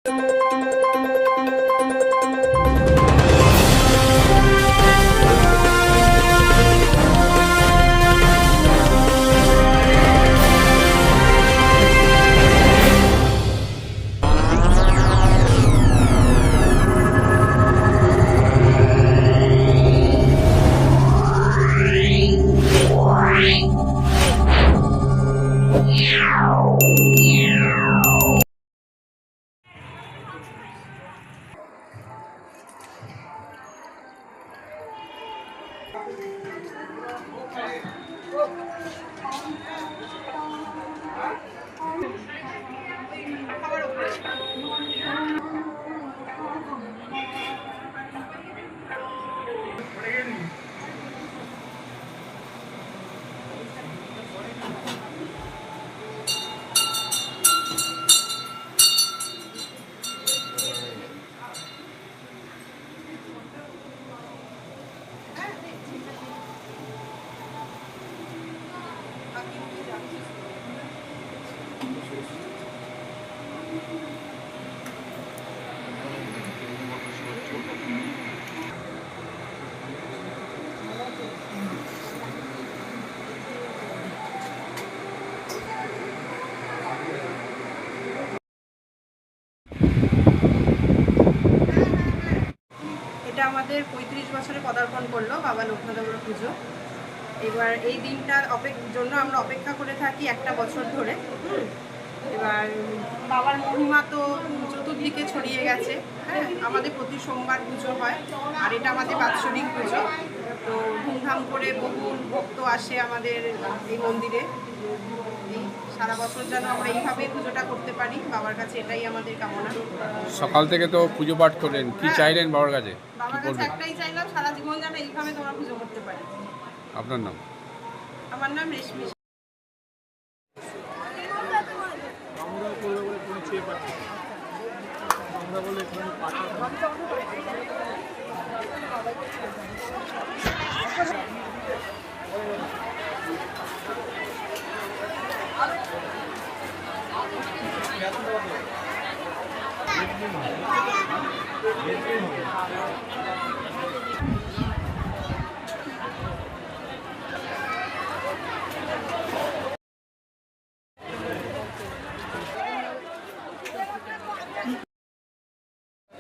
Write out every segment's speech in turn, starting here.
এটা আমাদের ৩৫ বছরে পদার্পণ করলো বাবা লোকনাথের পুজো। এবার এই দিনটার জন্য আমরা অপেক্ষা করে থাকি একটা বছর ধরে। এবার বাবার মহিমা তো চতুর্দিকে ছড়িয়ে গেছে। হ্যাঁ, আমাদের প্রতি সোমবার পুজো হয়, আর এটা আমাদের বাৎসরিক পুজো। তো ধুমধাম করে বহু ভক্ত আসে আমাদের এই মন্দিরে। সারা বছর যেন আমরা এইভাবে পুজোটা করতে পারি, বাবার কাছে এটাই আমাদের কামনা। সকাল থেকে তো পুজো পাঠ করলেন, কি চাইলেন বাবার কাছে? বাবার কাছে একটাই চাইলাম, সারা জীবন যেন এইভাবে তোমরা পুজো করতে পারি। আপনার নাম? আমার নাম রেশমি।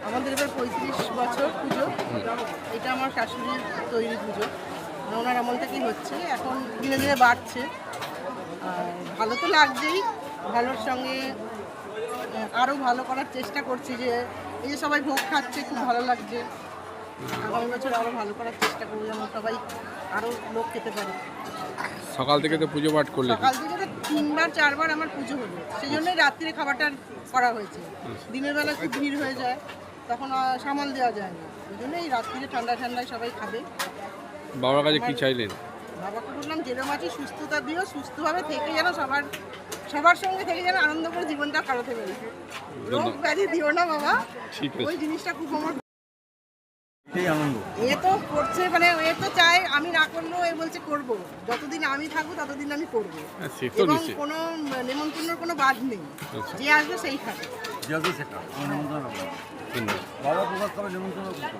আমাদের এবার ৩৫ বছর পুজো। এটা আমার শাশুড়ির তৈরি পুজো, ওনার আমল থেকেই হচ্ছে। এখন ধীরে ধীরে বাড়ছে, আর ভালো তো লাগছেই। ভালোর সঙ্গে আরও ভালো করার চেষ্টা করছি। যে এই যে সবাই ভোগ খাচ্ছে, খুব ভালো লাগছে। আগামী বছর আরও ভালো করার চেষ্টা করবো, যেন সবাই আরও লোক খেতে পারে। সকাল থেকে তো পুজো পাঠ করলেন? সকাল থেকে তো ৩-৪ বার আমার পুজো হলো, সেই জন্যই রাত্রে খাবারটা করা হয়েছে। দিনের বেলা খুব ভিড় হয়ে যায়, তখন সামাল দেওয়া যায় না। ওই জন্য এই রাত্রিরে ঠান্ডা ঠান্ডায় সবাই খাবে। বাবার কাছে কি চাইলেন? বাবাকে বললাম যেরকম আছে সুস্থতা দিও, সুস্থভাবে থেকে যেন সবার সঙ্গে থেকে যেন আনন্দ করে জীবনটা কাটাতে পারি। রোগ ব্যাধি দিও না বাবা, ওই জিনিসটা খুব আমার আনন্দ। এ তো করছে, মানে এ তো চায় আমি না করলেও এ বলছে করবো। যতদিন আমি থাকবো ততদিন আমি করবো, এবং কোনো নেমন্তন্নের কোনো বাদ নেই। যে আসবে সেই খাবে, যে আসবে সেটা নেমন্তন্ন। বাবা প্রকাশ করে নেমন্তন্ন করতে।